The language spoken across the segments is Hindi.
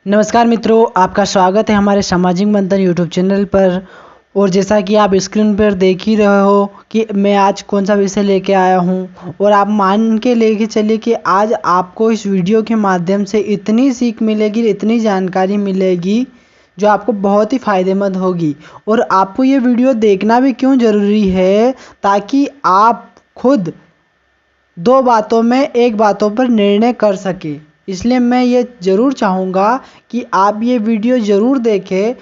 नमस्कार मित्रों, आपका स्वागत है हमारे सामाजिक मंथन यूट्यूब चैनल पर। और जैसा कि आप स्क्रीन पर देख ही रहे हो कि मैं आज कौन सा विषय लेके आया हूं, और आप मान के लेके चलिए कि आज आपको इस वीडियो के माध्यम से इतनी सीख मिलेगी, इतनी जानकारी मिलेगी जो आपको बहुत ही फ़ायदेमंद होगी। और आपको ये वीडियो देखना भी क्यों ज़रूरी है, ताकि आप खुद दो बातों में एक बातों पर निर्णय कर सके। इसलिए मैं ये ज़रूर चाहूँगा कि आप ये वीडियो ज़रूर देखें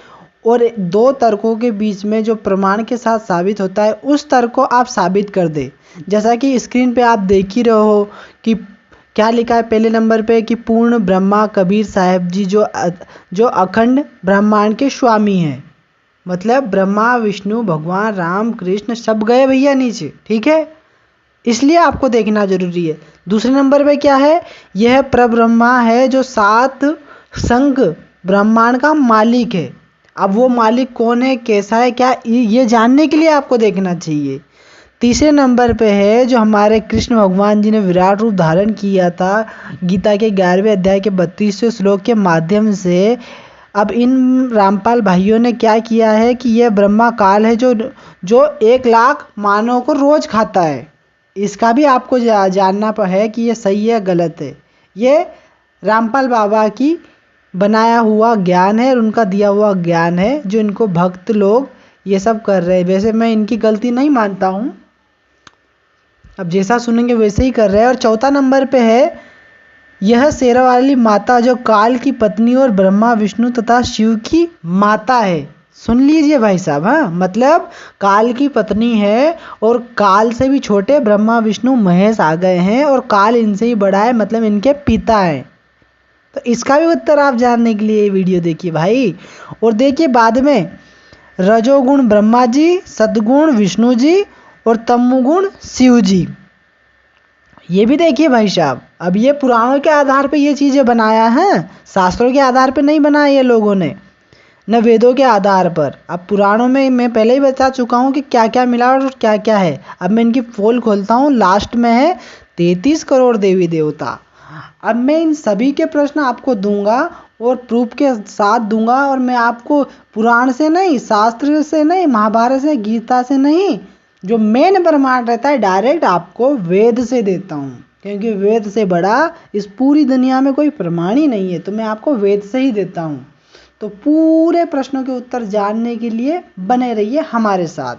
और दो तर्कों के बीच में जो प्रमाण के साथ साबित होता है उस तर्क को आप साबित कर दें। जैसा कि स्क्रीन पे आप देख ही रहे हो कि क्या लिखा है पहले नंबर पे कि पूर्ण ब्रह्मा कबीर साहब जी जो अखंड ब्रह्मांड के स्वामी हैं। मतलब ब्रह्मा विष्णु भगवान राम कृष्ण सब गए भैया नीचे, ठीक है, इसलिए आपको देखना जरूरी है। दूसरे नंबर पे क्या है, यह परब्रह्मा है जो सात संग ब्रह्मांड का मालिक है। अब वो मालिक कौन है, कैसा है, क्या, ये जानने के लिए आपको देखना चाहिए। तीसरे नंबर पे है जो हमारे कृष्ण भगवान जी ने विराट रूप धारण किया था गीता के 11वें अध्याय के 32वें श्लोक के माध्यम से। अब इन रामपाल भाइयों ने क्या किया है कि यह ब्रह्मा काल है जो 1 लाख मानव को रोज खाता है। इसका भी आपको जानना है कि ये सही है गलत है। ये रामपाल बाबा की बनाया हुआ ज्ञान है और उनका दिया हुआ ज्ञान है जो इनको भक्त लोग ये सब कर रहे हैं। वैसे मैं इनकी गलती नहीं मानता हूँ, अब जैसा सुनेंगे वैसे ही कर रहे हैं। और चौथा नंबर पे है यह शेरावाली माता जो काल की पत्नी और ब्रह्मा विष्णु तथा शिव की माता है। सुन लीजिए भाई साहब, हाँ, मतलब काल की पत्नी है और काल से भी छोटे ब्रह्मा विष्णु महेश आ गए हैं और काल इनसे ही बड़ा है, मतलब इनके पिता हैं। तो इसका भी उत्तर आप जानने के लिए ये वीडियो देखिए भाई। और देखिए बाद में रजोगुण ब्रह्मा जी, सद्गुण विष्णु जी और तमोगुण शिव जी, ये भी देखिए भाई साहब। अब ये पुराणों के आधार पे ये चीज़ें बनाया है, शास्त्रों के आधार पे नहीं बनाया ये लोगों ने, न वेदों के आधार पर। अब पुराणों में मैं पहले ही बता चुका हूँ कि क्या क्या मिला और क्या क्या है। अब मैं इनकी पोल खोलता हूँ, लास्ट में है 33 करोड़ देवी देवता। अब मैं इन सभी के प्रश्न आपको दूंगा और प्रूफ के साथ दूंगा, और मैं आपको पुराण से नहीं, शास्त्र से नहीं, महाभारत से, गीता से नहीं, जो मेन प्रमाण रहता है डायरेक्ट आपको वेद से देता हूँ, क्योंकि वेद से बड़ा इस पूरी दुनिया में कोई प्रमाण ही नहीं है। तो मैं आपको वेद से ही देता हूँ। तो पूरे प्रश्नों के उत्तर जानने के लिए बने रहिए हमारे साथ।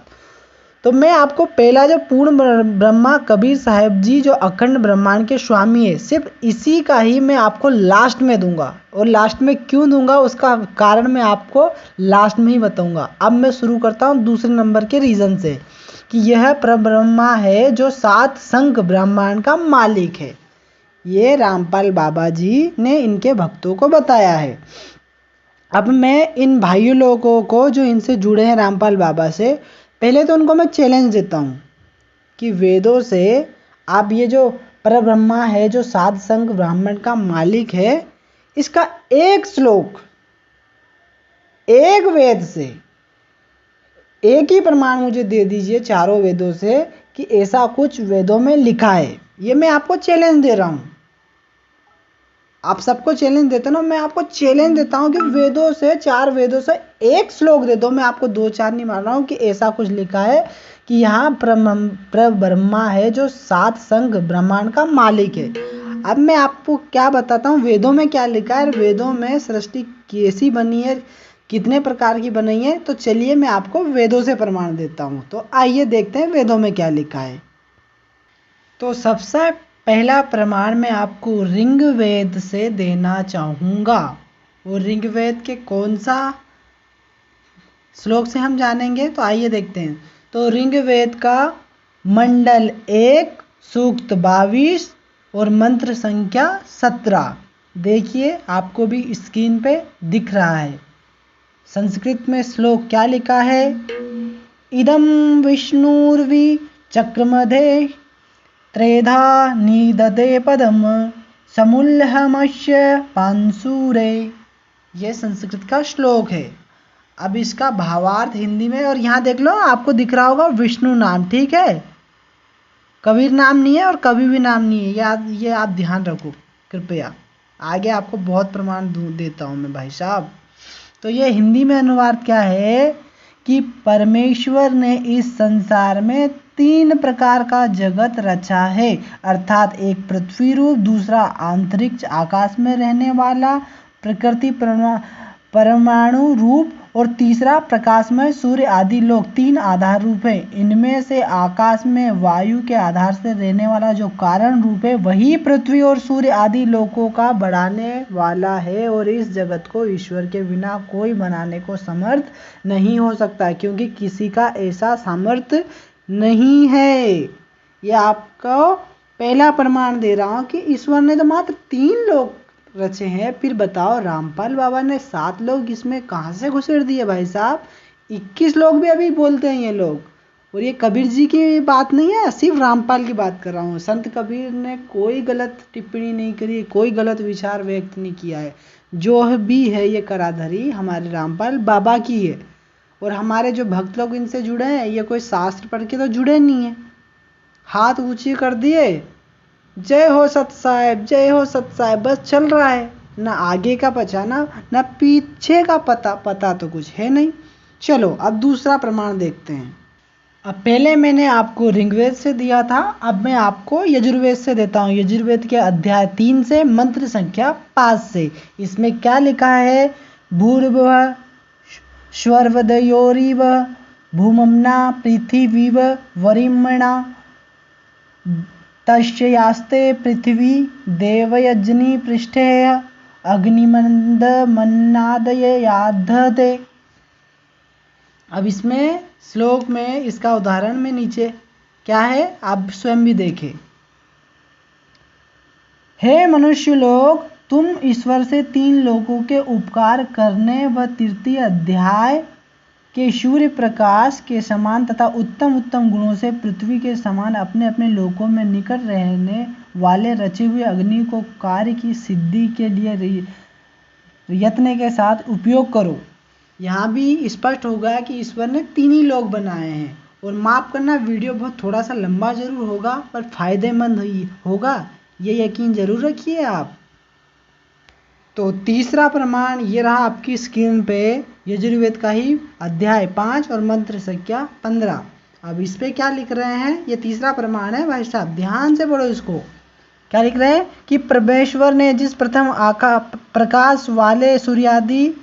तो मैं आपको पहला जो पूर्ण ब्रह्मा कबीर साहब जी जो अखंड ब्रह्मांड के स्वामी है, सिर्फ इसी का ही मैं आपको लास्ट में दूंगा। और लास्ट में क्यों दूंगा उसका कारण मैं आपको लास्ट में ही बताऊंगा। अब मैं शुरू करता हूँ दूसरे नंबर के रीज़न से कि यह परब्रह्मा है जो 7 संग ब्रह्मांड का मालिक है। ये रामपाल बाबा जी ने इनके भक्तों को बताया है। अब मैं इन भाइयों लोगों को जो इनसे जुड़े हैं रामपाल बाबा से, पहले तो उनको मैं चैलेंज देता हूँ कि वेदों से आप ये जो परब्रह्मा है जो 7 संग ब्राह्मण का मालिक है, इसका एक श्लोक एक वेद से एक ही प्रमाण मुझे दे दीजिए चारों वेदों से कि ऐसा कुछ वेदों में लिखा है। ये मैं आपको चैलेंज दे रहा हूँ। आप सबको चैलेंज देते ना, मैं आपको चैलेंज देता हूँ कि वेदों से, 4 वेदों से एक श्लोक दे दो। मैं आपको 2-4 नहीं मान रहा हूँ कि ऐसा कुछ लिखा है कि यहाँ परब्रह्मा है जो 7 संग ब्रह्मांड का मालिक है। अब मैं आपको क्या बताता हूँ वेदों में क्या लिखा है, वेदों में सृष्टि कैसी बनी है, कितने प्रकार की बनी है। तो चलिए मैं आपको वेदों से प्रमाण देता हूँ। तो आइए देखते हैं वेदों में क्या लिखा है। तो सबसे पहला प्रमाण मैं आपको ऋग्वेद से देना चाहूँगा। और ऋग्वेद के कौन सा श्लोक से हम जानेंगे, तो आइए देखते हैं। तो ऋग्वेद का मंडल 1 सूक्त 22 और मंत्र संख्या 17 देखिए, आपको भी स्क्रीन पे दिख रहा है। संस्कृत में श्लोक क्या लिखा है, इदम विष्णुर्वि चक्रमधे त्रेधा निदते पदम समुल्लहमस्य पांसुरे। ये संस्कृत का श्लोक है। अब इसका भावार्थ हिंदी में, और यहाँ देख लो आपको दिख रहा होगा विष्णु नाम, ठीक है, कबीर नाम नहीं है और कभी भी नाम नहीं है, ये आप ध्यान रखो कृपया। आगे आपको बहुत प्रमाण देता हूँ मैं भाई साहब। तो ये हिंदी में अनुवाद क्या है कि परमेश्वर ने इस संसार में 3 प्रकार का जगत रचा है, अर्थात एक पृथ्वी रूप, दूसरा अंतरिक्ष आकाश में रहने वाला प्रकृति परमाणु रूप और तीसरा प्रकाशमय सूर्य आदि लोक। 3 आधार रूप है। इनमें से आकाश में वायु के आधार से रहने वाला जो कारण रूप है वही पृथ्वी और सूर्य आदि लोकों का बढ़ाने वाला है, और इस जगत को ईश्वर के बिना कोई बनाने को समर्थ नहीं हो सकता, क्योंकि किसी का ऐसा सामर्थ्य नहीं है। ये आपको पहला प्रमाण दे रहा हूँ कि ईश्वर ने तो मात्र 3 लोग रचे हैं। फिर बताओ रामपाल बाबा ने 7 लोग इसमें कहाँ से घुसेड़ दिए भाई साहब। 21 लोग भी अभी बोलते हैं ये लोग। और ये कबीर जी की बात नहीं है, सिर्फ रामपाल की बात कर रहा हूँ। संत कबीर ने कोई गलत टिप्पणी नहीं करी, कोई गलत विचार व्यक्त नहीं किया है। जो भी है ये कराधारी हमारे रामपाल बाबा की है। और हमारे जो भक्त लोग इनसे जुड़े हैं ये कोई शास्त्र पढ़ के तो जुड़े नहीं है। हाथ ऊंचे कर दिए, जय हो सत साहेब, जय हो सत साहेब, बस चल रहा है। ना आगे का पछाना ना पीछे का पता तो कुछ है नहीं। चलो अब दूसरा प्रमाण देखते हैं। अब पहले मैंने आपको ऋग्वेद से दिया था, अब मैं आपको यजुर्वेद से देता हूँ। यजुर्वेद के अध्याय 3 से मंत्र संख्या 5 से। इसमें क्या लिखा है? भूर्भुवः स्वर्वदयोरिव भूमम्ना पृथिवीव वरिमणा तस्यास्ते पृथ्वी देवयज्ञनी पृष्ठे अग्निमंद मन्नादयाधते। अब इसमें श्लोक में इसका उदाहरण में नीचे क्या है आप स्वयं भी देखें। हे मनुष्य लोग, तुम ईश्वर से 3 लोगों के उपकार करने व तृतीय अध्याय के सूर्य प्रकाश के समान तथा उत्तम उत्तम गुणों से पृथ्वी के समान अपने अपने लोकों में निकट रहने वाले रचे हुए अग्नि को कार्य की सिद्धि के लिए यत्न के साथ उपयोग करो। यहाँ भी स्पष्ट होगा कि ईश्वर ने 3 ही लोग बनाए हैं। और माफ़ करना, वीडियो बहुत थोड़ा सा लंबा जरूर होगा पर फायदेमंद होगा, ये यकीन जरूर रखिए आप। तो तीसरा प्रमाण ये रहा आपकी स्क्रीन पे, यजुर्वेद का ही अध्याय 5 और मंत्र संख्या 15। अब इस पे क्या लिख रहे हैं? ये तीसरा प्रमाण है भाई साहब, ध्यान से पढ़ो इसको। क्या लिख रहे हैं कि परमेश्वर ने जिस प्रथम प्रकाश वाले सूर्य आदि,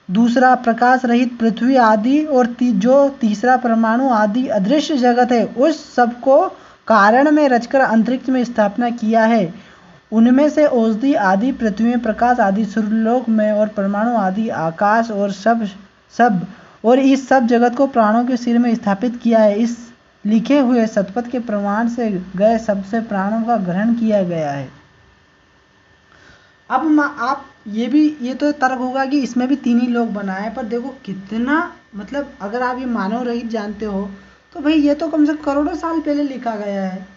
दूसरा प्रकाश रहित पृथ्वी आदि और जो तीसरा परमाणु आदि अदृश्य जगत है, उस सबको कारण में रचकर अंतरिक्ष में स्थापना किया है। उनमें से औषधि आदि पृथ्वी में, प्रकाश आदि सूर्यलोक में, और परमाणु आदि आकाश और और इस सब जगत को प्राणों के सिर में स्थापित किया है। इस लिखे हुए शतपथ के प्रमाण से गए सबसे प्राणों का ग्रहण किया गया है। अब आप ये तो तर्क होगा कि इसमें भी 3 ही लोग बनाए, पर देखो कितना, मतलब अगर आप ये मानव रहित जानते हो तो भाई ये तो कम से कम करोड़ों साल पहले लिखा गया है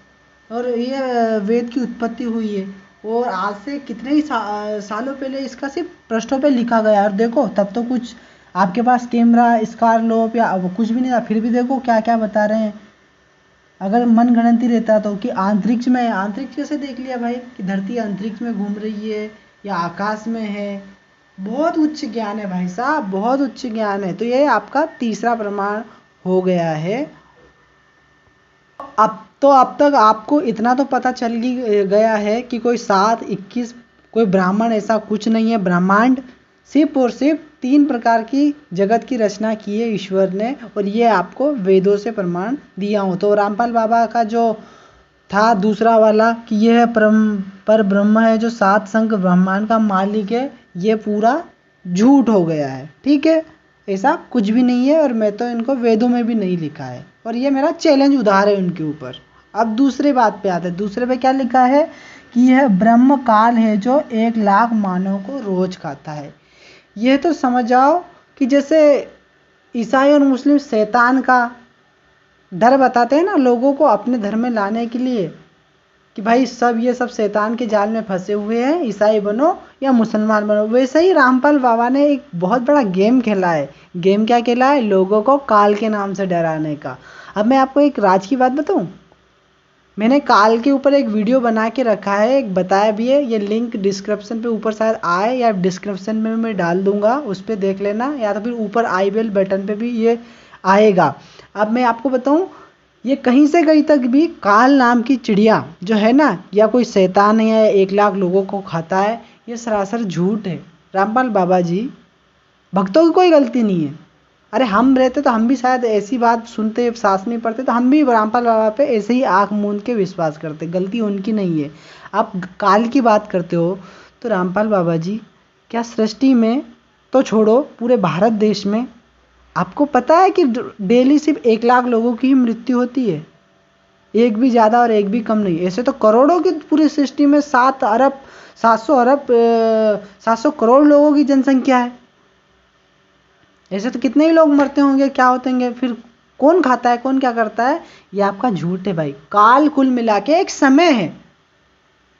और ये वेद की उत्पत्ति हुई है। और आज से कितने ही सालों पहले इसका सिर्फ पृष्ठों पे लिखा गया है। और देखो तब तो कुछ आपके पास कैमरा, स्कारलोप या कुछ भी नहीं था, फिर भी देखो क्या क्या बता रहे हैं। अगर मन गणंती रहता तो कि अंतरिक्ष में, अंतरिक्ष कैसे देख लिया भाई कि धरती अंतरिक्ष में घूम रही है या आकाश में है। बहुत उच्च ज्ञान है भाई साहब, बहुत उच्च ज्ञान है। तो ये आपका तीसरा प्रमाण हो गया है। अब तक आपको इतना तो पता चल गया है कि कोई 7, 21 कोई ब्राह्मण ऐसा कुछ नहीं है। ब्रह्मांड सिर्फ और सिर्फ 3 प्रकार की जगत की रचना की है ईश्वर ने, और ये आपको वेदों से प्रमाण दिया हूँ। तो रामपाल बाबा का जो था दूसरा वाला कि यह पर ब्रह्म है जो 7 संख ब्रह्मांड का मालिक है, ये पूरा झूठ हो गया है। ठीक है, ऐसा कुछ भी नहीं है और मैं तो इनको वेदों में भी नहीं लिखा है, और ये मेरा चैलेंज उधार है उनके ऊपर। अब दूसरे बात पे आते हैं। दूसरे पे क्या लिखा है कि यह ब्रह्म काल है जो 1 लाख मानव को रोज खाता है। यह तो समझ जाओ कि जैसे ईसाई और मुस्लिम शैतान का डर बताते हैं ना लोगों को अपने धर्म में लाने के लिए कि भाई ये सब शैतान के जाल में फंसे हुए हैं, ईसाई बनो या मुसलमान बनो। वैसे ही रामपाल बाबा ने एक बहुत बड़ा गेम खेला है। गेम क्या खेला है? लोगों को काल के नाम से डराने का। अब मैं आपको एक राज की बात बताऊं। मैंने काल के ऊपर एक वीडियो बना के रखा है, एक बताया भी है, ये लिंक डिस्क्रिप्शन पे ऊपर शायद आए या डिस्क्रिप्शन में मैं डाल दूंगा, उस पर देख लेना, या तो फिर ऊपर आई बेल बटन पे भी ये आएगा। अब मैं आपको बताऊं, ये कहीं से कहीं तक भी काल नाम की चिड़िया जो है ना, या कोई शैतान है या 1 लाख लोगों को खाता है, ये सरासर झूठ है। रामपाल बाबा जी, भक्तों की कोई गलती नहीं है। अरे हम रहते तो हम भी शायद ऐसी बात सुनते, सास में पढ़ते, तो हम भी रामपाल बाबा पे ऐसे ही आंख मूंद के विश्वास करते, गलती उनकी नहीं है। आप काल की बात करते हो तो रामपाल बाबा जी, क्या सृष्टि में तो छोड़ो, पूरे भारत देश में आपको पता है कि डेली सिर्फ 1 लाख लोगों की ही मृत्यु होती है, एक भी ज़्यादा और एक भी कम नहीं। ऐसे तो करोड़ों की पूरी सृष्टि में 700 करोड़ लोगों की जनसंख्या है। ऐसे तो कितने ही लोग मरते होंगे, क्या होते होंगे, फिर कौन खाता है, कौन क्या करता है? ये आपका झूठ है भाई। काल कुल मिला के एक समय है,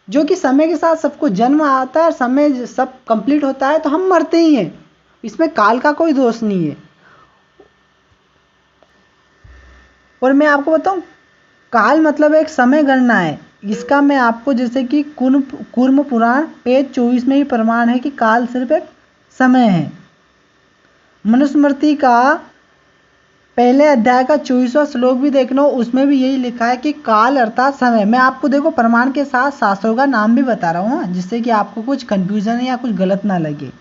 जो कि समय के साथ सबको जन्म आता है, समय सब कंप्लीट होता है तो हम मरते ही हैं। इसमें काल का कोई दोष नहीं है। और मैं आपको बताऊं, काल मतलब एक समय गणना है। इसका मैं आपको, जैसे कि कूर्म पुराण पेज 24 में ही प्रमाण है कि काल सिर्फ एक समय है। मनुस्मृति का पहले अध्याय का 24वां श्लोक भी देख लो, उसमें भी यही लिखा है कि काल अर्थात समय। मैं आपको देखो प्रमाण के साथ शास्त्रों का नाम भी बता रहा हूँ, जिससे कि आपको कुछ कंफ्यूजन या कुछ गलत ना लगे।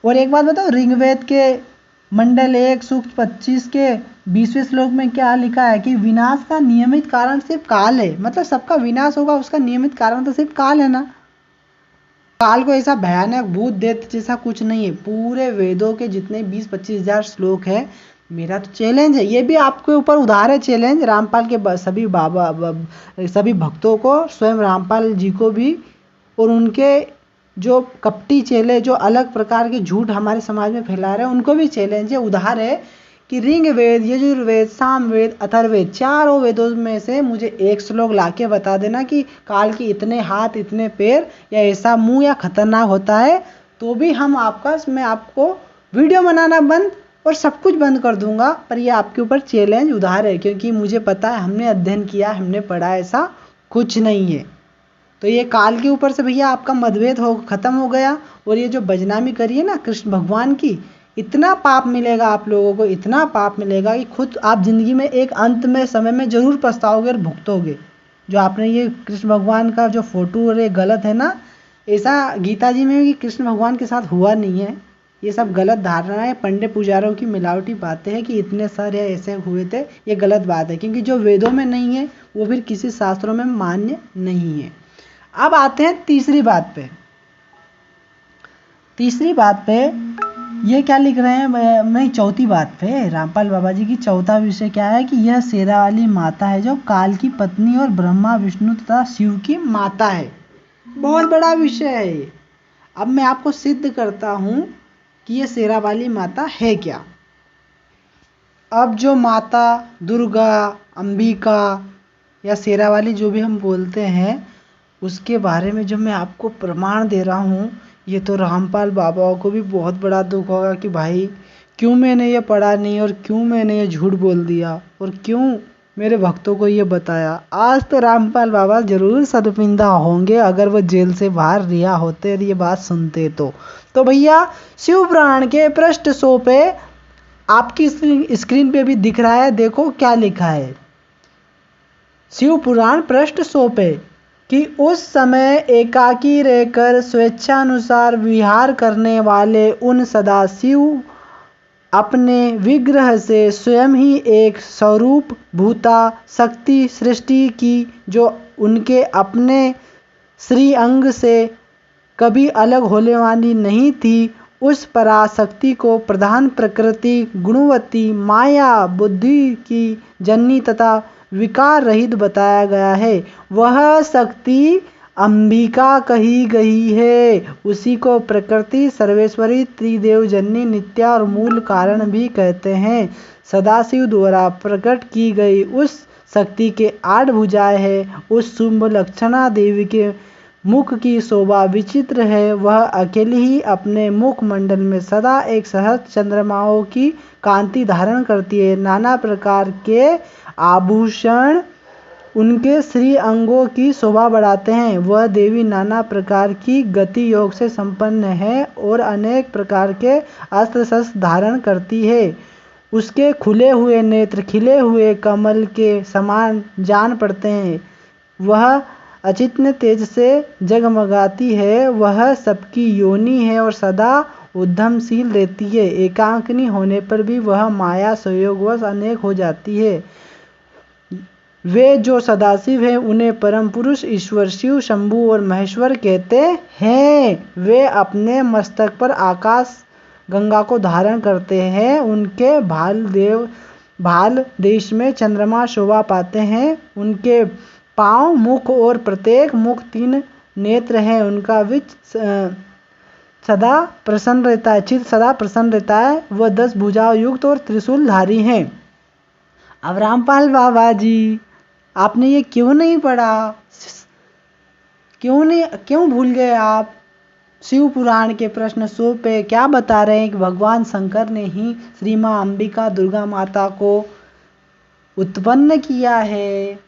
और एक बात बताओ, ऋग्वेद के मंडल 1 सूक्त 25 के 20वें श्लोक में क्या लिखा है कि विनाश का नियमित कारण सिर्फ काल है। मतलब सबका विनाश होगा, उसका नियमित कारण तो सिर्फ काल है ना। काल को ऐसा भयानक भूत दैत्य जैसा कुछ नहीं है। पूरे वेदों के जितने 20-25 हजार श्लोक है, मेरा तो चैलेंज है, ये भी आपके ऊपर उधार है चैलेंज, रामपाल के सभी भक्तों को, स्वयं रामपाल जी को भी, और उनके जो कपटी चेले जो अलग प्रकार के झूठ हमारे समाज में फैला रहे हैं, उनको भी चैलेंज है, उधार है कि ऋग्वेद, यजुर्वेद, सामवेद, अथर्ववेद, चारों वेदों में से मुझे एक श्लोक लाके बता देना कि काल की इतने हाथ, इतने पैर, या ऐसा मुंह, या खतरनाक होता है, तो भी मैं आपको वीडियो बनाना बंद और सब कुछ बंद कर दूंगा। पर ये आपके ऊपर चैलेंज उधार है, क्योंकि मुझे पता है, हमने अध्ययन किया, हमने पढ़ा, ऐसा कुछ नहीं है। तो ये काल के ऊपर से भैया आपका मतभेद खत्म हो गया। और ये जो बदनामी करी है ना कृष्ण भगवान की, इतना पाप मिलेगा आप लोगों को, इतना पाप मिलेगा कि खुद आप जिंदगी में एक अंत में समय में जरूर पछताओगे और भुगतोगे। जो आपने ये कृष्ण भगवान का जो फोटो, और ये गलत है ना, ऐसा गीता जी में भी कृष्ण भगवान के साथ हुआ नहीं है। ये सब गलत धारणा है, पंडित पुजारों की मिलावटी बातें हैं कि इतने सारे ऐसे हुए थे। ये गलत बात है, क्योंकि जो वेदों में नहीं है वो फिर किसी शास्त्रों में मान्य नहीं है। अब आते हैं तीसरी बात पे। ये क्या लिख रहे हैं, मैं चौथी बात पे, रामपाल बाबा जी की चौथा विषय क्या है कि यह शेरा वाली माता है, जो काल की पत्नी और ब्रह्मा, विष्णु तथा शिव की माता है। बहुत बड़ा विषय है ये। अब मैं आपको सिद्ध करता हूं कि यह शेरा वाली माता है क्या। अब जो माता दुर्गा, अंबिका या शेरा वाली जो भी हम बोलते हैं, उसके बारे में जो मैं आपको प्रमाण दे रहा हूँ, ये तो रामपाल बाबा को भी बहुत बड़ा दुख होगा कि भाई क्यों मैंने ये पढ़ा नहीं, और क्यों मैंने ये झूठ बोल दिया, और क्यों मेरे भक्तों को ये बताया। आज तो रामपाल बाबा जरूर शर्मिंदा होंगे अगर वो जेल से बाहर रिहा होते और ये बात सुनते तो भैया शिव पुराण के पृष्ठ 100 पे आपकी स्क्रीन पे भी दिख रहा है, देखो क्या लिखा है। शिव पुराण पृष्ठ 100 पे कि उस समय एकाकी रहकर स्वेच्छानुसार विहार करने वाले उन सदाशिव अपने विग्रह से स्वयं ही एक स्वरूप भूता शक्ति सृष्टि की, जो उनके अपने श्री अंग से कभी अलग होने वाली नहीं थी। उस पराशक्ति को प्रधान प्रकृति गुणवती माया बुद्धि की जननी तथा विकार रहित बताया गया है। वह शक्ति अंबिका कही गई है। उसी को प्रकृति सर्वेश्वरी त्रिदेव जननी नित्या और मूल कारण भी कहते हैं। सदाशिव द्वारा प्रकट की गई उस शक्ति के 8 भुजाएं हैं। उस शुंभ लक्षणा देवी के मुख की शोभा विचित्र है। वह अकेली ही अपने मुख मंडल में सदा एक सहस्त्र चंद्रमाओं की कांति धारण करती है। नाना प्रकार के आभूषण उनके श्री अंगों की शोभा बढ़ाते हैं। वह देवी नाना प्रकार की गति योग से संपन्न है और अनेक प्रकार के अस्त्र शस्त्र धारण करती है। उसके खुले हुए नेत्र खिले हुए कमल के समान जान पड़ते हैं। वह अचिन्त्य तेज से जगमगाती है। वह सबकी योनि है और सदा उद्यमशील रहती है। एकांकिनी होने पर भी वह माया संयोगवश अनेक हो जाती है। वे जो सदाशिव हैं उन्हें परम पुरुष ईश्वर शिव शंभु और महेश्वर कहते हैं। वे अपने मस्तक पर आकाश गंगा को धारण करते हैं। उनके भाल देश में चंद्रमा शोभा पाते हैं। उनके पांव मुख और प्रत्येक मुख 3 नेत्र हैं। उनका सदा प्रसन्न रहता है, चित्त सदा प्रसन्न रहता है। वह 10 भुजाओं युक्त और त्रिशूलधारी हैं। अब रामपाल बाबा जी, आपने ये क्यों नहीं पढ़ा? क्यों भूल गए आप? शिव पुराण के प्रश्न 100 पे क्या बता रहे हैं कि भगवान शंकर ने ही श्री माँ अंबिका दुर्गा माता को उत्पन्न किया है।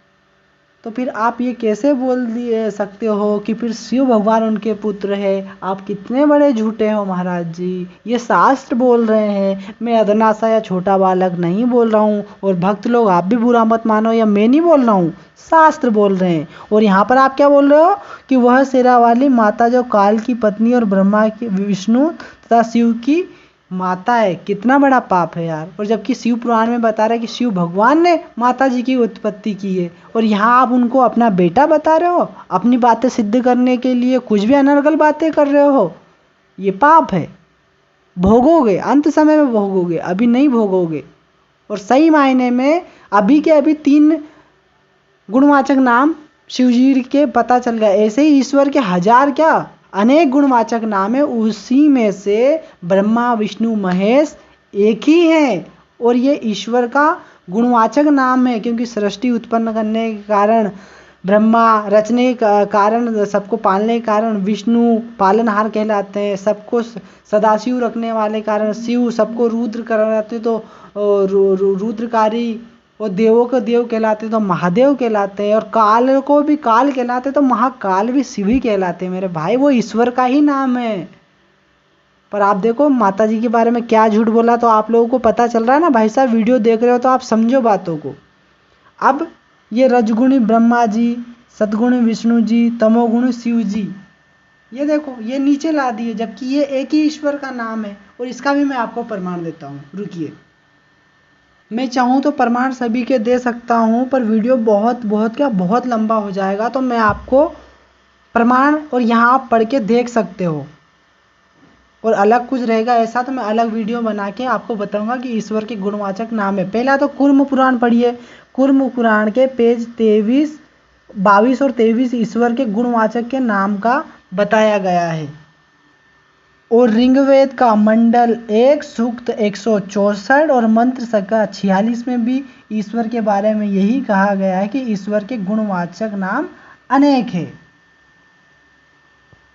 तो फिर आप ये कैसे बोल सकते हो कि फिर शिव भगवान उनके पुत्र है? आप कितने बड़े झूठे हो महाराज जी। ये शास्त्र बोल रहे हैं, मैं अदना सा या छोटा बालक नहीं बोल रहा हूँ। और भक्त लोग आप भी बुरा मत मानो, या मैं नहीं बोल रहा हूँ, शास्त्र बोल रहे हैं। और यहाँ पर आप क्या बोल रहे हो कि वह शेरा वाली माता जो काल की पत्नी और ब्रह्मा की विष्णु तथा शिव की माता है। कितना बड़ा पाप है यार। और जबकि शिव पुराण में बता रहा है कि शिव भगवान ने माता जी की उत्पत्ति की है, और यहाँ आप उनको अपना बेटा बता रहे हो। अपनी बातें सिद्ध करने के लिए कुछ भी अनर्गल बातें कर रहे हो। ये पाप है। भोगोगे, अंत समय में भोगोगे, अभी नहीं भोगोगे। और सही मायने में अभी के अभी 3 गुणवाचक नाम शिवजी के पता चल गया। ऐसे ही ईश्वर के 1000 क्या अनेक गुणवाचक नाम है। उसी में से ब्रह्मा विष्णु महेश एक ही है। और ये ईश्वर का गुणवाचक नाम है, क्योंकि सृष्टि उत्पन्न करने के कारण ब्रह्मा, रचने का कारण, सबको पालने के कारण विष्णु पालनहार कहलाते हैं। सबको सदाशिव रखने वाले कारण शिव, सबको रुद्र कहलाते तो रुद्रकारी, और देवों को देव कहलाते तो महादेव कहलाते हैं। और काल को भी काल कहलाते तो महाकाल भी शिव ही कहलाते हैं मेरे भाई। वो ईश्वर का ही नाम है। पर आप देखो माता जी के बारे में क्या झूठ बोला। तो आप लोगों को पता चल रहा है ना भाई साहब, वीडियो देख रहे हो तो आप समझो बातों को। अब ये रजगुणी ब्रह्मा जी, सतगुणी विष्णु जी, तमोगुणी शिव जी, ये देखो ये नीचे ला दिए, जबकि ये एक ही ईश्वर का नाम है। और इसका भी मैं आपको प्रमाण देता हूँ। रुकिए, मैं चाहूँ तो प्रमाण सभी के दे सकता हूँ, पर वीडियो बहुत लंबा हो जाएगा। तो मैं आपको प्रमाण और यहाँ आप पढ़ के देख सकते हो। और अलग कुछ रहेगा ऐसा तो मैं अलग वीडियो बना के आपको बताऊंगा कि ईश्वर के गुणवाचक नाम है। पहला तो कूर्म पुराण पढ़िए। कूर्म पुराण के पेज 22 और 23 ईश्वर के गुणवाचक के नाम का बताया गया है। और ऋग्वेद का मंडल 1 सूक्त 164 और मंत्र संख्या 46 में भी ईश्वर के बारे में यही कहा गया है कि ईश्वर के गुणवाचक नाम अनेक है।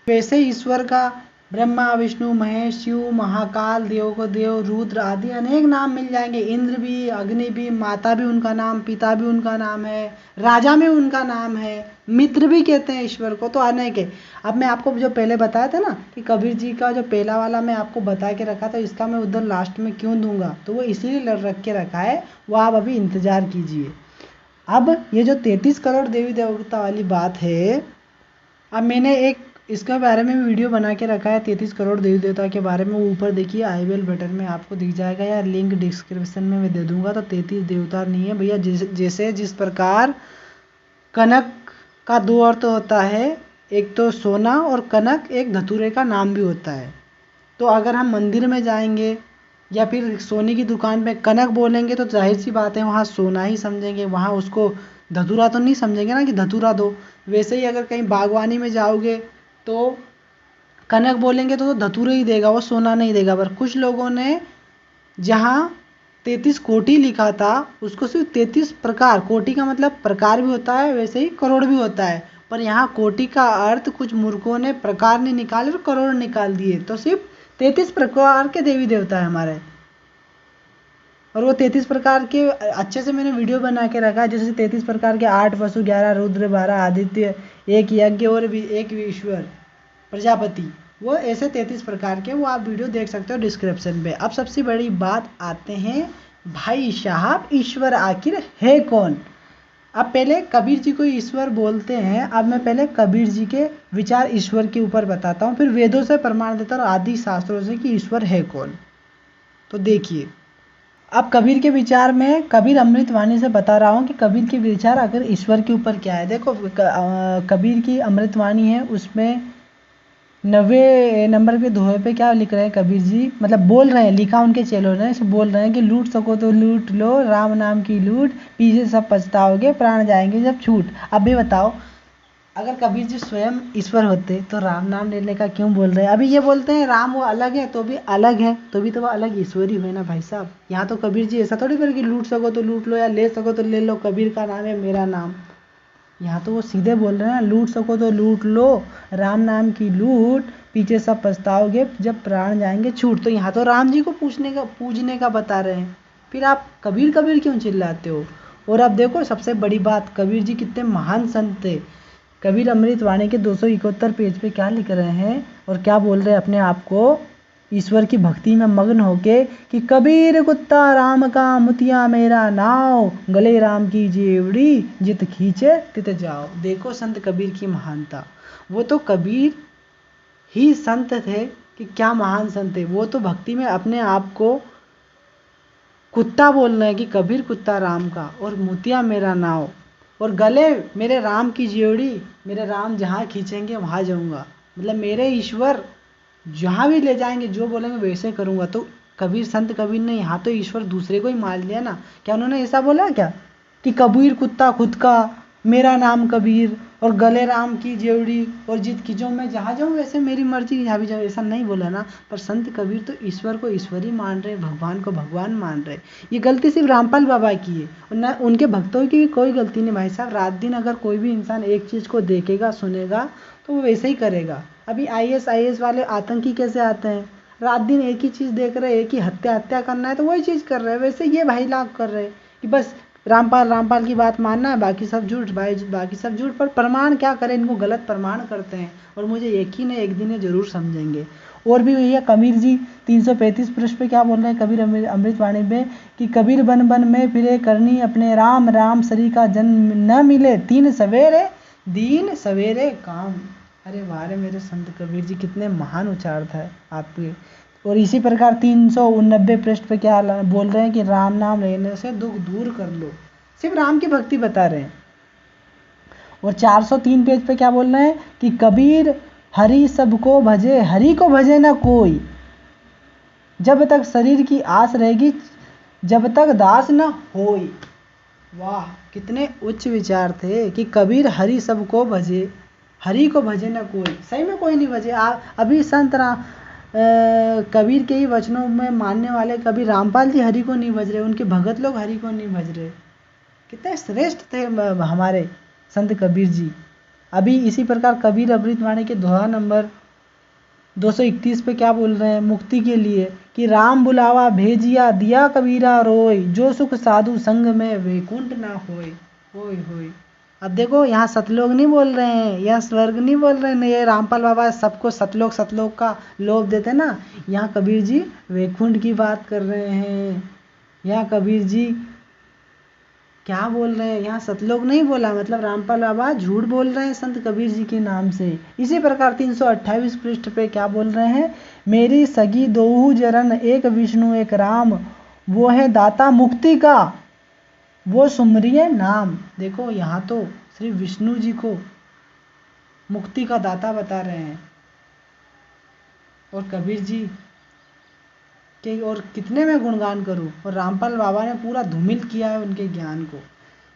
वैसे ईश्वर का ब्रह्मा विष्णु महेश शिव महाकाल देव को देव रुद्र आदि अनेक नाम मिल जाएंगे। इंद्र भी, अग्नि भी, माता भी उनका नाम, पिता भी उनका नाम है, राजा में उनका नाम है, मित्र भी कहते हैं ईश्वर को। तो अनेक है। अब मैं आपको जो पहले बताया था ना कि कबीर जी का जो पहला वाला मैं आपको बता के रखा था, इसका मैं उधर लास्ट में क्यों दूंगा, तो वो इसलिए रख के रखा है, वो आप अभी इंतजार कीजिए। अब ये जो 33 करोड़ देवी देवता वाली बात है, अब मैंने एक इसके बारे में वीडियो बना के रखा है 33 करोड़ देवी देवता के बारे में। वो ऊपर देखिए आई बेल बटन में आपको दिख जाएगा, या लिंक डिस्क्रिप्शन में मैं दे दूंगा। तो 33 देवता नहीं है भैया। जैसे जिस प्रकार कनक का 2 अर्थ होता है, एक तो सोना, और कनक एक धतूरे का नाम भी होता है। तो अगर हम मंदिर में जाएंगे या फिर सोने की दुकान पे कनक बोलेंगे तो जाहिर सी बात है वहाँ सोना ही समझेंगे, वहाँ उसको धतूरा तो नहीं समझेंगे ना कि धतूरा दो। वैसे ही अगर कहीं बागवानी में जाओगे तो कनक बोलेंगे तो धतूरे ही देगा, वो सोना नहीं देगा। पर कुछ लोगों ने जहाँ 33 कोटि लिखा था उसको सिर्फ 33 प्रकार, कोटि का मतलब प्रकार भी होता है, वैसे ही करोड़ भी होता है। पर यहाँ कोटि का अर्थ कुछ मूर्खों ने प्रकार नहीं निकाले और करोड़ निकाल दिए। तो सिर्फ 33 प्रकार के देवी देवता है हमारे। और वो 33 प्रकार के अच्छे से मैंने वीडियो बना के रखा है, जैसे 33 प्रकार के 8 पशु, 11 रुद्र, 12 आदित्य, 1 यज्ञ और भी 1 ईश्वर प्रजापति, वो ऐसे 33 प्रकार के, वो आप वीडियो देख सकते हो डिस्क्रिप्शन में। अब सबसे बड़ी बात आते हैं, भाई साहब ईश्वर आखिर है कौन। अब पहले कबीर जी को ईश्वर बोलते हैं। अब मैं पहले कबीर जी के विचार ईश्वर के ऊपर बताता हूँ, फिर वेदों से प्रमाण देता हूँ, आदि शास्त्रों से कि ईश्वर है कौन। तो देखिए, अब कबीर के विचार में कबीर अमृतवाणी से बता रहा हूँ कि कबीर के विचार अगर ईश्वर के ऊपर क्या है। देखो कबीर की अमृतवाणी है, उसमें 90 नंबर के दोहे पे क्या लिख रहे हैं कबीर जी, मतलब बोल रहे हैं, लिखा उनके चेलों ने, बोल रहे हैं कि लूट सको तो लूट लो, राम नाम की लूट, पीछे सब पछताओगे, प्राण जाएंगे जब छूट। अब भी बताओ, अगर कबीर जी स्वयं ईश्वर होते तो राम नाम लेने का क्यों बोल रहे हैं। अभी ये बोलते हैं राम वो अलग है, तो भी अलग है, तो भी तो वो अलग ईश्वर ही हुए ना भाई साहब। यहाँ तो कबीर जी ऐसा थोड़ी कर कि लूट सको तो लूट लो या ले सको तो ले लो, कबीर का नाम है मेरा नाम। यहाँ तो वो सीधे बोल रहे हैं ना, लूट सको तो लूट लो, राम नाम की लूट, पीछे सब पछताओगे जब प्राण जाएंगे छूट। तो यहाँ तो राम जी को पूजने का बता रहे हैं, फिर आप कबीर कबीर क्यों चिल्लाते हो। और अब देखो सबसे बड़ी बात, कबीर जी कितने महान संत थे। कबीर अमृतवाणी के 271 पेज पे क्या लिख रहे हैं और क्या बोल रहे हैं अपने आप को ईश्वर की भक्ति में मग्न होके कि कबीर कुत्ता राम का मुतिया मेरा नाव, गले राम की जेवड़ी, जित खींचे तित जाओ। देखो संत कबीर की महानता, वो तो कबीर ही संत थे कि क्या महान संत थे। वो तो भक्ति में अपने आप को कुत्ता बोल रहे हैं कि कबीर कुत्ता राम का, और मुतिया मेरा नाव, और गले मेरे राम की जेवड़ी, मेरे राम जहाँ खींचेंगे वहाँ जाऊँगा, मतलब मेरे ईश्वर जहाँ भी ले जाएंगे जो बोलेंगे वैसे करूँगा। तो कबीर संत कबीर ने यहाँ तो ईश्वर दूसरे को ही मान लिया ना। क्या उन्होंने ऐसा बोला क्या कि कबीर कुत्ता खुद का, मेरा नाम कबीर, और गले राम की जेवड़ी, और जित खींचो मैं जहाँ जाऊँ वैसे मेरी मर्जी यहाँ भी जाऊँ, ऐसा नहीं बोला ना। पर संत कबीर तो ईश्वर को ईश्वर ही मान रहे, भगवान को भगवान मान रहे। ये गलती सिर्फ रामपाल बाबा की है, और न उनके भक्तों की भी कोई गलती नहीं भाई साहब। रात दिन अगर कोई भी इंसान एक चीज़ को देखेगा सुनेगा तो वो वैसे ही करेगा। अभी IAS वाले आतंकी कैसे आते हैं, रात दिन एक ही चीज़ देख रहे हैं, एक ही हत्या करना है तो वही चीज़ कर रहे हैं। वैसे ये भाई लाभ कर रहे हैं कि बस रामपाल की बात मानना है, बाकी सब झूठ भाई, बाकी सब झूठ। पर प्रमाण क्या करें, इनको गलत प्रमाण करते हैं, और मुझे यकीन है एक दिन ये जरूर समझेंगे। और भी भैया कबीर जी 335 पृष्ठ पे क्या बोल रहे हैं कबीर अमृतवाणी में कि कबीर बन बन में फिरे करनी अपने राम, राम सरी का जन्म न मिले, दिन सवेरे काम। अरे वाह रे मेरे संत कबीर जी, कितने महान उच्चार था आपके। और इसी प्रकार 389 पृष्ठ पे क्या बोल रहे हैं कि राम नाम लेने से दुख दूर कर लो, सिर्फ राम की भक्ति बता रहे हैं। और 403 पेज पे क्या बोल रहे हैं कि कबीर हरि सबको भजे, हरि को भजे ना कोई, जब तक शरीर की आस रहेगी, जब तक दास न होई। वाह, कितने उच्च विचार थे कि कबीर हरि सबको भजे, हरि को भजे न कोई। सही में कोई नहीं भजे। अभी संत कबीर के ही वचनों में मानने वाले कबीर रामपाल जी हरि को नहीं भज रहे, उनके भगत लोग हरि को नहीं भज रहे। कितने श्रेष्ठ थे हमारे संत कबीर जी। अभी इसी प्रकार कबीर अमृतवाणी के दोहा नंबर 231 पे क्या बोल रहे हैं मुक्ति के लिए कि राम बुलावा भेजिया दिया कबीरा रोय, जो सुख साधु संग में वैकुंठ ना होय। होय होय। अब देखो यहाँ सतलोक नहीं बोल रहे हैं, यहाँ स्वर्ग नहीं बोल रहे हैं, ये रामपाल बाबा सबको सतलोक का लोभ देते ना। यहाँ कबीर जी वैकुंठ की बात कर रहे हैं। यहाँ कबीर जी क्या बोल रहे हैं, यहाँ सतलोक नहीं बोला, मतलब रामपाल बाबा झूठ बोल रहे हैं संत कबीर जी के नाम से। इसी प्रकार 328 पृष्ठ पे क्या बोल रहे हैं, मेरी सगी दोहू जरन, एक विष्णु एक राम, वो है दाता मुक्ति का, वो सुमरिए नाम। देखो यहाँ तो श्री विष्णु जी को मुक्ति का दाता बता रहे हैं, और कबीर जी के और कितने में गुणगान करूं, और रामपाल बाबा ने पूरा धूमिल किया है उनके ज्ञान को।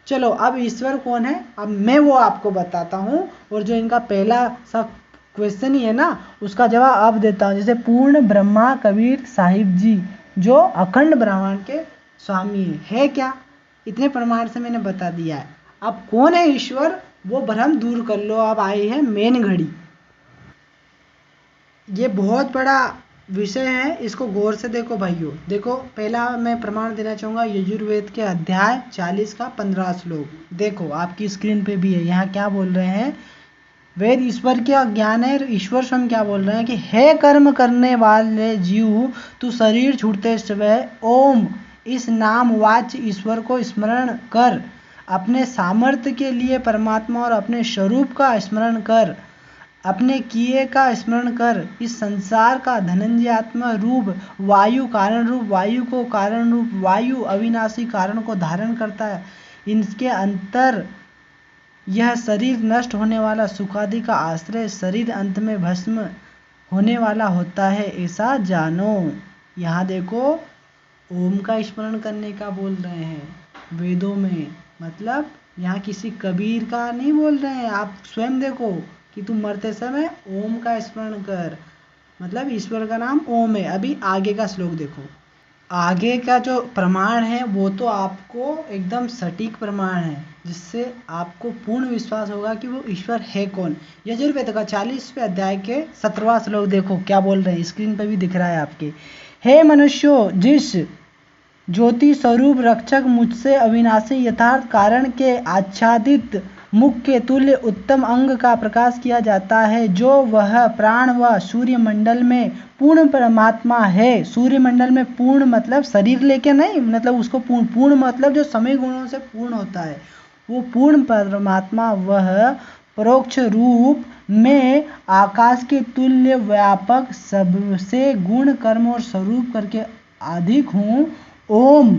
चलो अब ईश्वर कौन है, अब मैं वो आपको बताता हूं, और जो इनका पहला सा क्वेश्चन ही है ना उसका जवाब अब देता हूं। जैसे पूर्ण ब्रह्मा कबीर साहिब जी जो अखंड ब्रह्मांड के स्वामी है क्या, इतने प्रमाण से मैंने बता दिया है। अब कौन है ईश्वर, वो भ्रम दूर कर लो। अब आई है मेन घड़ी। ये बहुत बड़ा विषय है, इसको गौर से देखो भाइयों। देखो पहला मैं प्रमाण देना चाहूँगा यजुर्वेद के अध्याय 40 का 15 श्लोक। देखो आपकी स्क्रीन पे भी है। यहाँ क्या बोल रहे हैं, वेद ईश्वर का ज्ञान है। ईश्वर स्वयं क्या बोल रहे हैं कि हे कर्म करने वाले जीव, तू शरीर छूटते समय ओम इस नाम वाच्य ईश्वर को स्मरण कर। अपने सामर्थ्य के लिए परमात्मा और अपने स्वरूप का स्मरण कर। अपने किए का स्मरण कर। इस संसार का धनंजय आत्मा रूप वायु कारण रूप वायु को कारण रूप वायु अविनाशी कारण को धारण करता है। इनके अंतर यह शरीर नष्ट होने वाला सुखादि का आश्रय, शरीर अंत में भस्म होने वाला होता है, ऐसा जानो। यहाँ देखो ओम का स्मरण करने का बोल रहे हैं वेदों में। मतलब यहाँ किसी कबीर का नहीं बोल रहे हैं। आप स्वयं देखो कि तुम मरते समय ओम का स्मरण कर। मतलब ईश्वर का नाम ओम है। अभी आगे का श्लोक देखो। आगे का जो प्रमाण है वो तो आपको एकदम सटीक प्रमाण है, जिससे आपको पूर्ण विश्वास होगा कि वो ईश्वर है कौन। यजुर्वेद का 40वें अध्याय के 17वां श्लोक देखो क्या बोल रहे हैं। स्क्रीन पर भी दिख रहा है आपके। हे मनुष्यों, जिस ज्योति स्वरूप रक्षक मुझसे अविनाशी यथार्थ कारण के आच्छादित मुख के तुल्य उत्तम अंग का प्रकाश किया जाता है, जो वह प्राण व सूर्यमंडल में पूर्ण परमात्मा है। सूर्यमंडल में पूर्ण मतलब शरीर लेके नहीं, मतलब उसको पूर्ण मतलब जो समय गुणों से पूर्ण होता है, वो पूर्ण परमात्मा वह परोक्ष रूप में आकाश के तुल्य व्यापक सबसे गुण कर्म और स्वरूप करके अधिक हूँ। ओम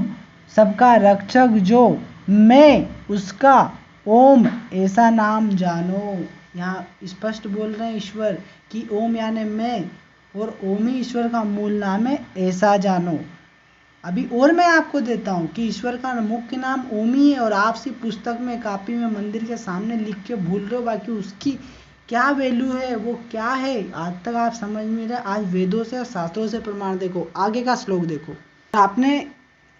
सबका रक्षक जो मैं उसका ओम ऐसा नाम जानो। यहाँ स्पष्ट बोल रहे हैं ईश्वर कि ओम यानी मैं, और ओम ही ईश्वर का मूल नाम है, ऐसा जानो। अभी और मैं आपको देता हूँ कि ईश्वर का मुख्य नाम ओम ही है, और आप सिर्फ पुस्तक में कापी में मंदिर के सामने लिख के भूल रहे हो। बाकी उसकी क्या वैल्यू है, वो क्या है, आज तक आप समझ नहीं रहे। आज वेदों से शास्त्रों से प्रमाण देखो। आगे का श्लोक देखो। आपने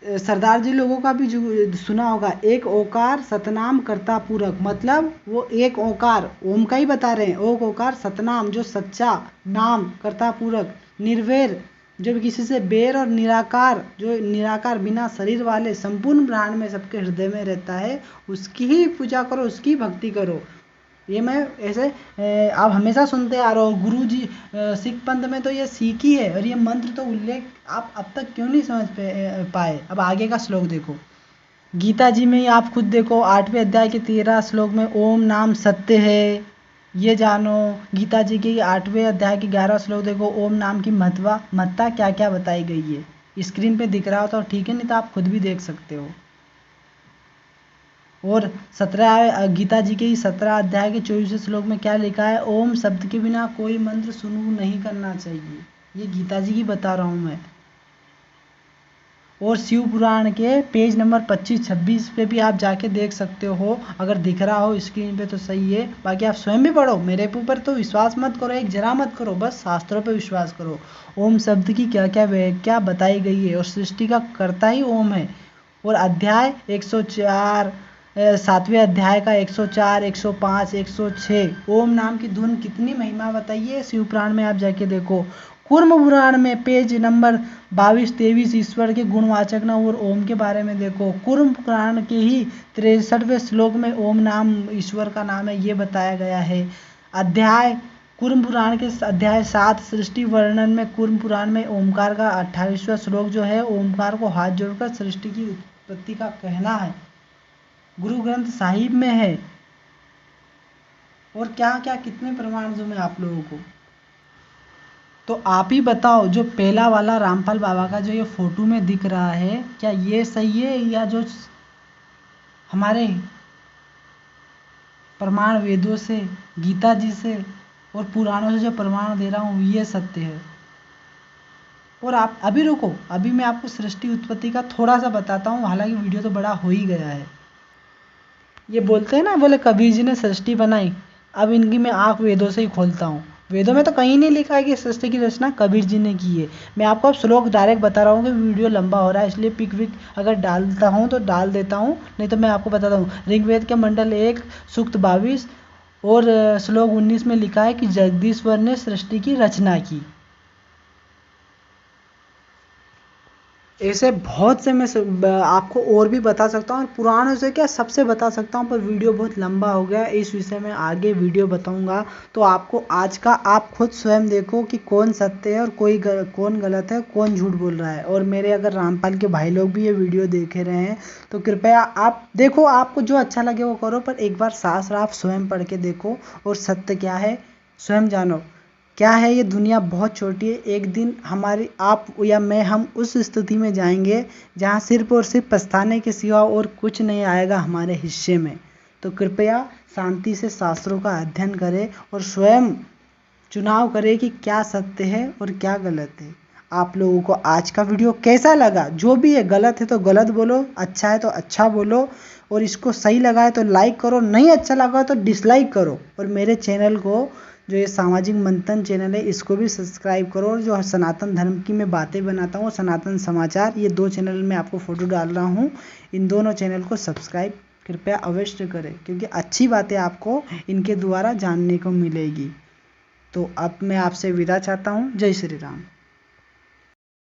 सरदार जी लोगों का भी जो सुना होगा, एक ओकार सतनाम कर्ता पूरक। मतलब वो एक ओकार ओम का ही बता रहे हैं। एक ओकार सतनाम जो सच्चा नाम कर्ता पूरक, निर्वैर जो किसी से बैर, और निराकार जो निराकार बिना शरीर वाले संपूर्ण ब्रह्मांड में सबके हृदय में रहता है, उसकी ही पूजा करो, उसकी भक्ति करो। ये मैं ऐसे आप हमेशा सुनते आ रहे हो। गुरु जी सिख पंथ में तो ये सीखी है, और ये मंत्र तो उल्लेख आप अब तक क्यों नहीं समझ पाए। अब आगे का श्लोक देखो। गीता जी में ही आप खुद देखो 8वें अध्याय के 13 श्लोक में ओम नाम सत्य है, ये जानो। गीता जी के 8वें अध्याय के 11 श्लोक देखो, ओम नाम की महत्ता क्या क्या बताई गई है। स्क्रीन पे दिख रहा हो तो ठीक है, नहीं तो आप खुद भी देख सकते हो। और 17 गीता जी के 17 अध्याय के 24वें श्लोक में क्या लिखा है, ओम शब्द के बिना कोई मंत्र शुरू नहीं करना चाहिए। ये गीता जी की बता रहा हूँ मैं। और शिव पुराण के पेज नंबर 25-26 पे भी आप जाके देख सकते हो। अगर दिख रहा हो स्क्रीन पे तो सही है, बाकी आप स्वयं भी पढ़ो। मेरे ऊपर तो विश्वास मत करो, एक जरा मत करो, बस शास्त्रों पे विश्वास करो। ओम शब्द की क्या क्या व्याख्या बताई गई है, और सृष्टि का कर्ता ही ओम है। और अध्याय 104 7वें अध्याय का 104, 105, 106 ओम नाम की धुन कितनी महिमा बताइए। शिव पुराण में आप जाके देखो। कूर्म पुराण में पेज नंबर 22-23 ईश्वर के गुणवाचक नाम और ओम के बारे में देखो। कूर्म पुराण के ही 63वें श्लोक में ओम नाम ईश्वर का नाम है, ये बताया गया है। अध्याय कूर्म पुराण के अध्याय 7 सृष्टि वर्णन में कूर्म पुराण में ओमकार का 28वां श्लोक जो है, ओमकार को हाथ जोड़कर सृष्टि की उत्पत्ति का कहना है, गुरु ग्रंथ साहिब में है। और क्या क्या कितने प्रमाण दूं मैं आप लोगों को। तो आप ही बताओ, जो पहला वाला रामपाल बाबा का जो ये फोटो में दिख रहा है, क्या ये सही है, या जो हमारे प्रमाण वेदों से, गीता जी से और पुराणों से जो प्रमाण दे रहा हूँ, ये सत्य है। और आप अभी रुको, अभी मैं आपको सृष्टि उत्पत्ति का थोड़ा सा बताता हूँ, हालांकि वीडियो तो बड़ा हो ही गया है। ये बोलते हैं ना, बोले कबीर जी ने सृष्टि बनाई। अब इनकी मैं आँख वेदों से ही खोलता हूँ। वेदों में तो कहीं नहीं लिखा है कि सृष्टि की रचना कबीर जी ने की है। मैं आपको अब श्लोक डायरेक्ट बता रहा हूँ कि वीडियो लंबा हो रहा है, इसलिए पिक विक अगर डालता हूँ तो डाल देता हूँ, नहीं तो मैं आपको बताता हूँ। ऋग्वेद के मंडल 1 सूक्त 22 और श्लोक 19 में लिखा है कि जगदीश्वर ने सृष्टि की रचना की। ऐसे बहुत से मैं आपको और भी बता सकता हूँ, और पुराणों से क्या सबसे बता सकता हूँ, पर वीडियो बहुत लंबा हो गया, इस विषय में आगे वीडियो बताऊँगा। तो आपको आज का आप खुद स्वयं देखो कि कौन सत्य है और कौन गलत है, कौन झूठ बोल रहा है। और मेरे अगर रामपाल के भाई लोग भी ये वीडियो देख रहे हैं तो कृपया आप देखो, आपको जो अच्छा लगे वो करो, पर एक बार शास्त्र आप स्वयं पढ़ के देखो और सत्य क्या है स्वयं जानो। क्या है, ये दुनिया बहुत छोटी है, एक दिन हमारी आप या मैं हम उस स्थिति में जाएंगे जहाँ सिर्फ और सिर्फ पछताने के सिवा और कुछ नहीं आएगा हमारे हिस्से में। तो कृपया शांति से शास्त्रों का अध्ययन करें और स्वयं चुनाव करें कि क्या सत्य है और क्या गलत है। आप लोगों को आज का वीडियो कैसा लगा, जो भी है, गलत है तो गलत बोलो, अच्छा है तो अच्छा बोलो, और इसको सही लगा है तो लाइक करो, नहीं अच्छा लगा तो डिसलाइक करो। और मेरे चैनल को, जो ये सामाजिक मंथन चैनल है, इसको भी सब्सक्राइब करो। और जो सनातन धर्म की मैं बातें बनाता हूँ, सनातन समाचार, ये 2 चैनल में आपको फ़ोटो डाल रहा हूँ, इन दोनों चैनल को सब्सक्राइब कृपया अवश्य करें, क्योंकि अच्छी बातें आपको इनके द्वारा जानने को मिलेगी। तो अब मैं आपसे विदा चाहता हूँ। जय श्री राम।